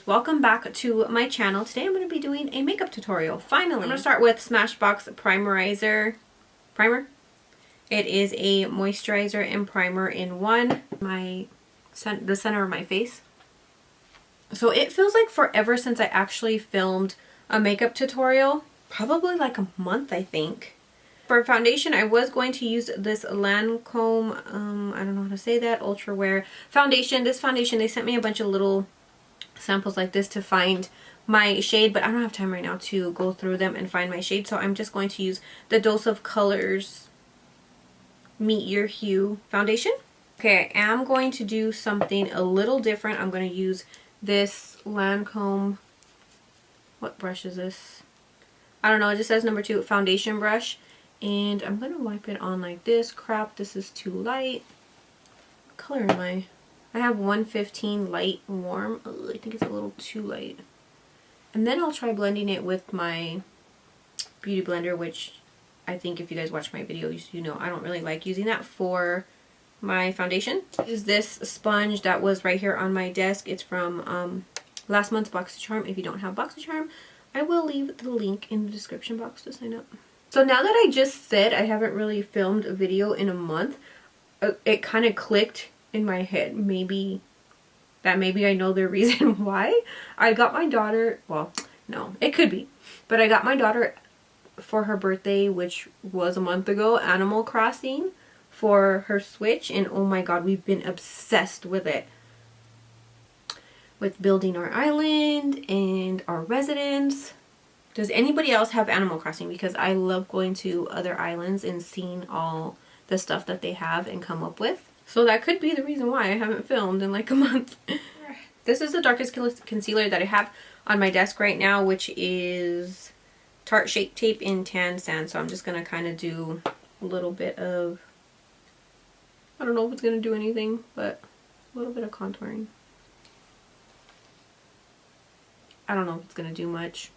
Welcome back to my channel. Today I'm going to be doing a makeup tutorial. Finally, I'm going to start with Smashbox Primerizer Primer. It is a moisturizer and primer in one. The center of my face. So it feels like forever since I actually filmed a makeup tutorial. Probably like a month, I think. For foundation, I was going to use this Lancome, I don't know how to say that, Ultra Wear foundation. This foundation, they sent me a bunch of little samples like this to find my shade, but I don't have time right now to go through them and find my shade, so I'm just going to use the Dose of Colors Meet Your Hue foundation. Okay, I am going to do something a little different. I'm going to use this Lancome, what brush is this? I don't know, it just says number 2 foundation brush, and I'm going to wipe it on like this. Crap, this is too light. What color am I? I have 115 light warm. Ugh, I think it's a little too light. And then I'll try blending it with my beauty blender, which I think if you guys watch my videos, you know I don't really like using that for my foundation. Use this sponge that was right here on my desk. It's from last month's BoxyCharm. If you don't have BoxyCharm, I will leave the link in the description box to sign up. So now that I just said I haven't really filmed a video in a month, it kind of clicked in my head. Maybe I know the reason why. I got my daughter, well, no, it could be, but I got my daughter for her birthday, which was a month ago, Animal Crossing for her Switch, and oh my god, we've been obsessed with it. With building our island and our residence. Does anybody else have Animal Crossing? Because I love going to other islands and seeing all the stuff that they have and come up with. So that could be the reason why I haven't filmed in like a month. This is the darkest concealer that I have on my desk right now, which is Tarte Shape Tape in Tan Sand. So I'm just going to kind of do a little bit of, I don't know if it's going to do anything, but a little bit of contouring. I don't know if it's going to do much.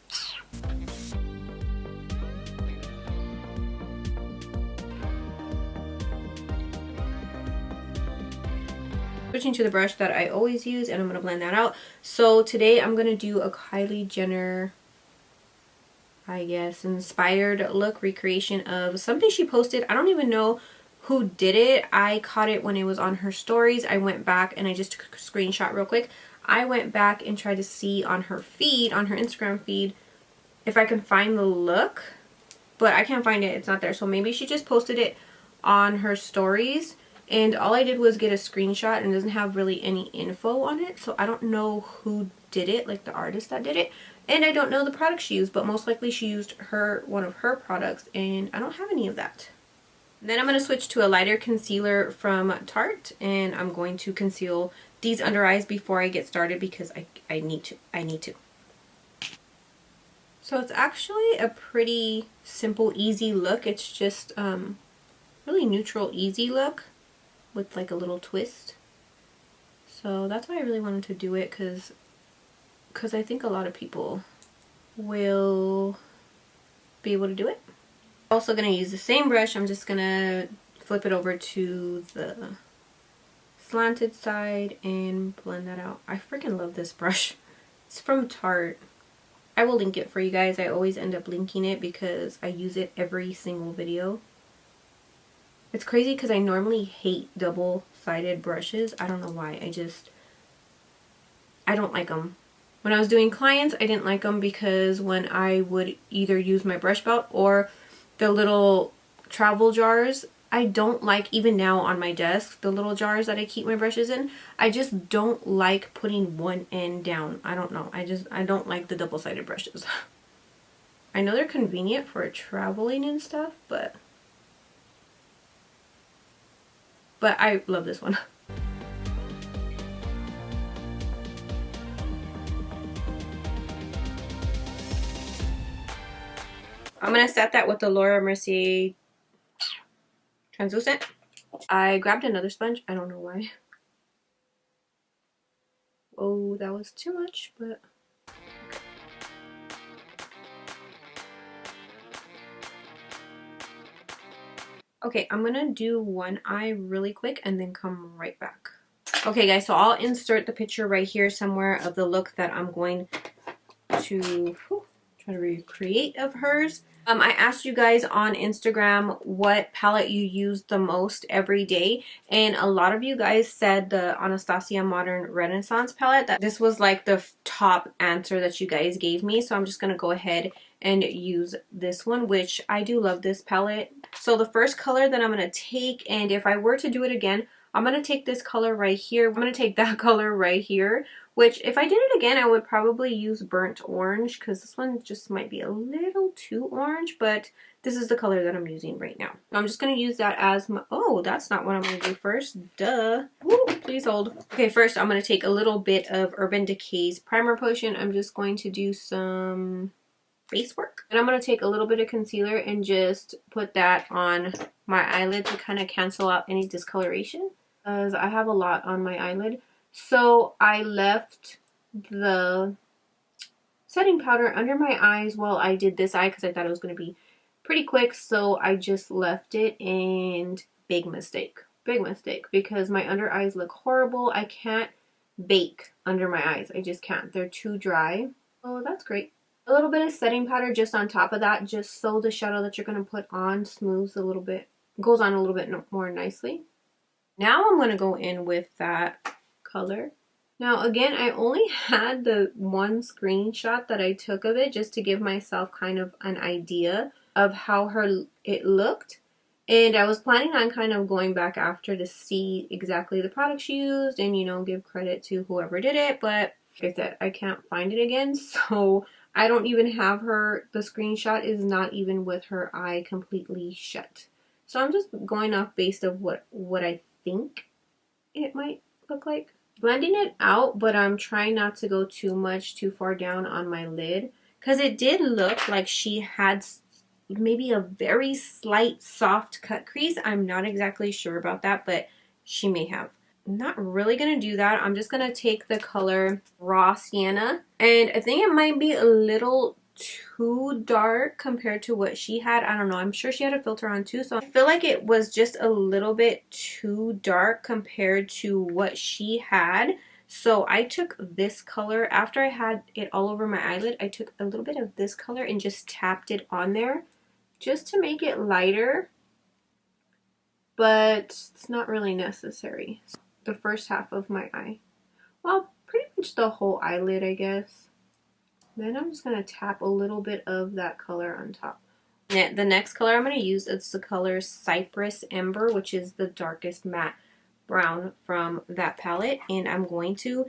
Switching to the brush that I always use, and I'm going to blend that out. So today I'm going to do a Kylie Jenner, I guess, inspired look recreation of something she posted. I don't even know who did it. I caught it when it was on her stories. I went back and I just took a screenshot real quick. I went back and tried to see on her feed, on her Instagram feed, if I can find the look, but I can't find it. It's not there. So maybe she just posted it on her stories. And all I did was get a screenshot, and it doesn't have really any info on it. So I don't know who did it, like the artist that did it. And I don't know the product she used, but most likely she used one of her products, and I don't have any of that. Then I'm going to switch to a lighter concealer from Tarte, and I'm going to conceal these under eyes before I get started because I need to. So it's actually a pretty simple, easy look. It's just really neutral, easy look with like a little twist. So that's why I really wanted to do it, because I think a lot of people will be able to do it. Also going to use the same brush. I'm just going to flip it over to the slanted side and blend that out. I freaking love this brush. It's from Tarte. I will link it for you guys. I always end up linking it because I use it every single video. It's crazy because I normally hate double-sided brushes. I don't know why. I don't like them. When I was doing clients, I didn't like them because when I would either use my brush belt or the little travel jars, I don't like, even now on my desk, the little jars that I keep my brushes in, I just don't like putting one end down. I don't know. I don't like the double-sided brushes. I know they're convenient for traveling and stuff, but I love this one. I'm going to set that with the Mercier translucent. I grabbed another sponge. I don't know why. Oh, that was too much, but... Okay, I'm gonna do one eye really quick and then come right back. Okay guys, so I'll insert the picture right here somewhere of the look that I'm going to try to recreate of hers. I asked you guys on Instagram what palette you use the most every day, and a lot of you guys said the Anastasia Modern Renaissance palette. That this was like the top answer that you guys gave me, so I'm just gonna go ahead and use this one, which I do love this palette. So the first color that I'm gonna take, and if I were to do it again, I'm gonna take this color right here. I'm gonna take that color right here, which if I did it again, I would probably use burnt orange because this one just might be a little too orange, but this is the color that I'm using right now. I'm just going to use that as my... Oh, that's not what I'm going to do first. Duh. Woo, please hold. Okay, first I'm going to take a little bit of Urban Decay's Primer Potion. I'm just going to do some base work. And I'm going to take a little bit of concealer and just put that on my eyelid to kind of cancel out any discoloration, because I have a lot on my eyelid. So I left the setting powder under my eyes while I did this eye because I thought it was going to be pretty quick. So I just left it, and big mistake. Big mistake, because my under eyes look horrible. I can't bake under my eyes. I just can't. They're too dry. Oh, that's great. A little bit of setting powder just on top of that, just so the shadow that you're going to put on smooths a little bit, goes on a little bit more nicely. Now I'm going to go in with that color. Now again, I only had the one screenshot that I took of it just to give myself kind of an idea of how it looked, and I was planning on kind of going back after to see exactly the products she used and, you know, give credit to whoever did it, but like I said, I can't find it again, so I don't even have her. The screenshot is not even with her eye completely shut, so I'm just going off based of what I think it might look like. Blending it out, but I'm trying not to go too far down on my lid, because it did look like she had maybe a very slight soft cut crease. I'm not exactly sure about that, but she may have. I'm not really going to do that. I'm just going to take the color Raw Sienna, and I think it might be a little too dark compared to what she had. I don't know. I'm sure she had a filter on too, so I feel like it was just a little bit too dark compared to what she had. So I took this color after I had it all over my eyelid. I took a little bit of this color and just tapped it on there just to make it lighter, but it's not really necessary. The first half of my eye, well, pretty much the whole eyelid, I guess. Then I'm just going to tap a little bit of that color on top. The next color I'm going to use is the color Cypress Ember, which is the darkest matte brown from that palette. And I'm going to,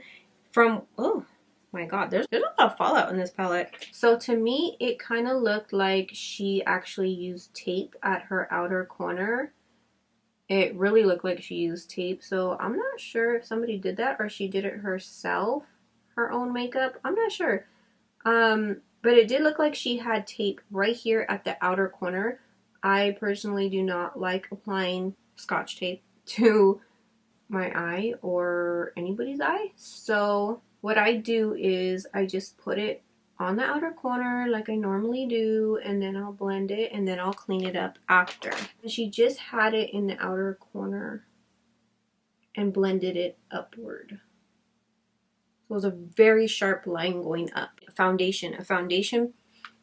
oh my god, there's a lot of fallout in this palette. So to me, it kind of looked like she actually used tape at her outer corner. It really looked like she used tape. So I'm not sure if somebody did that or she did it herself, her own makeup. I'm not sure. But it did look like she had tape right here at the outer corner. I personally do not like applying Scotch tape to my eye or anybody's eye. So what I do is I just put it on the outer corner like I normally do, and then I'll blend it, and then I'll clean it up after. She just had it in the outer corner and blended it upward. So it was a very sharp line going up. A foundation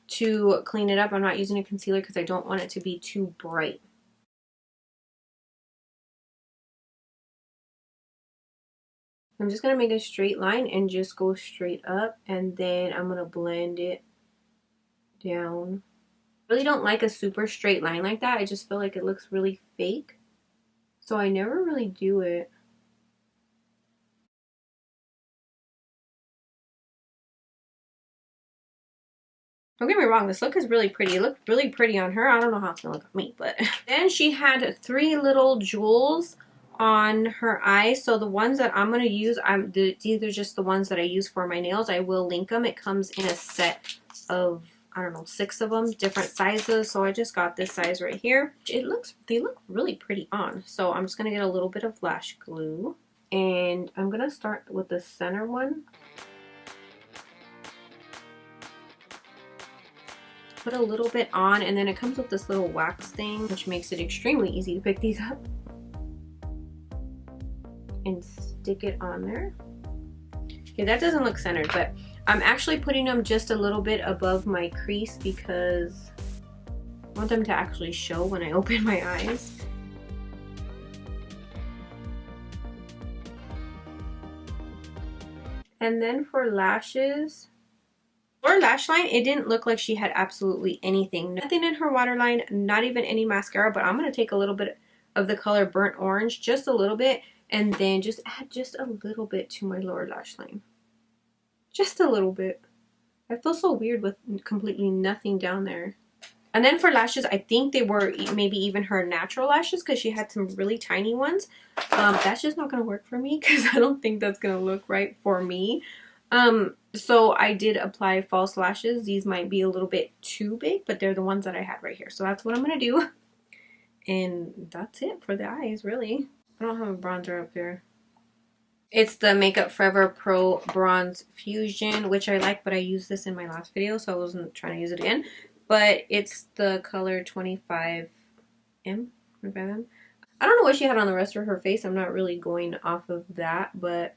to clean it up. I'm not using a concealer because I don't want it to be too bright. I'm just going to make a straight line and just go straight up, and then I'm going to blend it down. I really don't like a super straight line like that. I just feel like it looks really fake, so I never really do it. Don't get me wrong, this look is really pretty. It looked really pretty on her. I don't know how it's gonna look on me, but then she had 3 little jewels on her eyes. So the ones that I'm gonna use, these are just the ones that I use for my nails. I will link them. It comes in a set of I don't know, 6 of them, different sizes. So I just got this size right here. They look really pretty on. So I'm just gonna get a little bit of lash glue, and I'm gonna start with the center one. Put a little bit on, and then it comes with this little wax thing, which makes it extremely easy to pick these up and stick it on there. Okay, that doesn't look centered, but I'm actually putting them just a little bit above my crease because I want them to actually show when I open my eyes. And then for lashes, her lash line, it didn't look like she had absolutely anything. Nothing in her waterline, not even any mascara, but I'm going to take a little bit of the color Burnt Orange, just a little bit, and then just add just a little bit to my lower lash line. Just a little bit. I feel so weird with completely nothing down there. And then for lashes, I think they were maybe even her natural lashes because she had some really tiny ones. That's just not going to work for me because I don't think that's going to look right for me. So I did apply false lashes. These might be a little bit too big, but they're the ones that I had right here. So that's what I'm going to do. And that's it for the eyes, really. I don't have a bronzer up there. It's the Makeup Forever Pro Bronze Fusion, which I like, but I used this in my last video, so I wasn't trying to use it again. But it's the color 25M. I don't know what she had on the rest of her face. I'm not really going off of that, but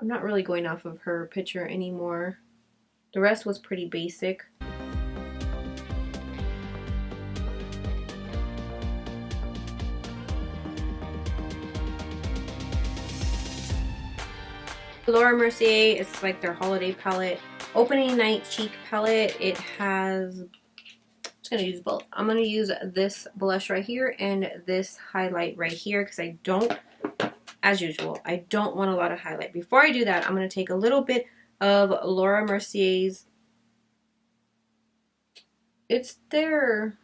I'm not really going off of her picture anymore. The rest was pretty basic. Laura Mercier, it's like their holiday palette. Opening Night Cheek palette. It has, I'm just going to use both. I'm going to use this blush right here and this highlight right here because I don't, as usual, I don't want a lot of highlight. Before I do that, I'm going to take a little bit of Laura Mercier's, it's their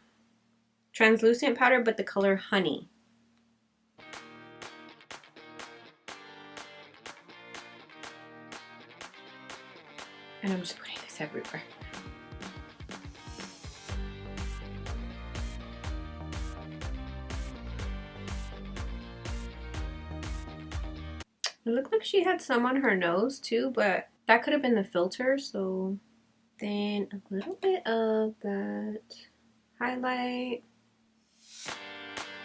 translucent powder, but the color Honey. And I'm just putting this everywhere. It looked like she had some on her nose too, but that could have been the filter. So then a little bit of that highlight,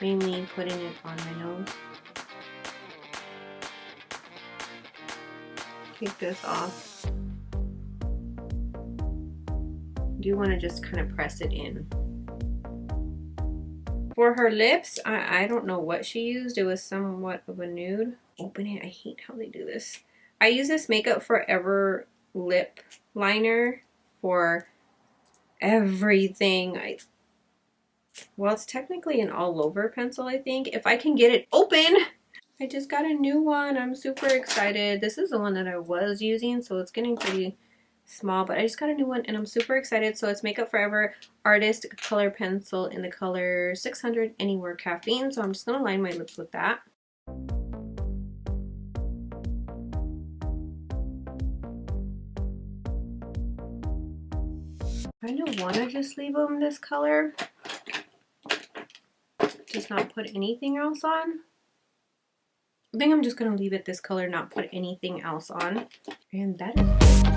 mainly putting it on my nose. Take this off. Do want to just kind of press it in. For her lips, I don't know what she used. It was somewhat of a nude. Open it. I hate how they do this. I use this Makeup Forever lip liner for everything. Well, it's technically an all over pencil, I think. If I can get it open. I just got a new one. I'm super excited. This is the one that I was using, so it's getting pretty small, but I just got a new one and I'm super excited. So it's Makeup Forever Artist Color Pencil in the color 600 Anywhere Caffeine. So I'm just going to line my lips with that. I kind of want to just leave them this color. Just not put anything else on. I think I'm just going to leave it this color, not put anything else on. And that is it.